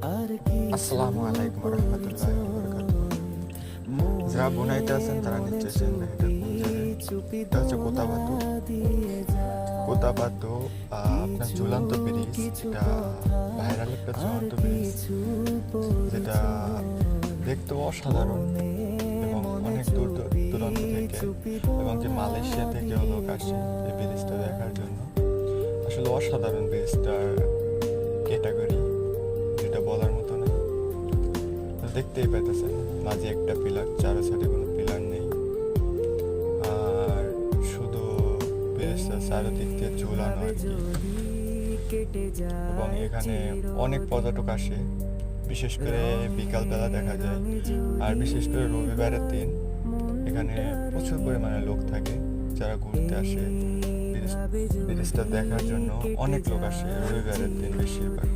আসসালামু আলাইকুম রহমতুল্লাহি ওয়া বারাকাতুহু। যারা বুনাইতে আছেন তারা নিশ্চয়ই চিনবেন এটা কোন জায়গায়। এটা হচ্ছে কোতাবাতো। কোতাবাতো আপনার ঝুলন্ত ব্রিজ, এটা ভাইরাল একটা ঝুলন্ত ব্রিজ, যেটা দেখতে অসাধারণ এবং অনেক দূর দূরান্ত থেকে এবং যে মালয়েশিয়া থেকেও লোক আসে এই ব্রিজটা দেখার জন্য। আসলে অসাধারণ ব্রিজটার ক্যাটাগরি, যেটা বলার মতো না। দেখতেই পাইতেছেন মাঝে একটা পিলার, চারো সাইডে কোনো পিলার নেই, আর শুধু ব্রিজটা চারোদিক দিয়ে ঝুলানো আর কি। এবং এখানে অনেক পর্যটক আসে, বিশেষ করে বিকালবেলা দেখা যায়, আর বিশেষ করে রবিবারের দিন এখানে প্রচুর পরিমাণে লোক থাকে যারা ঘুরতে আসে। ব্রিজটা দেখার জন্য অনেক লোক আসে রবিবারের দিন বেশিরভাগ।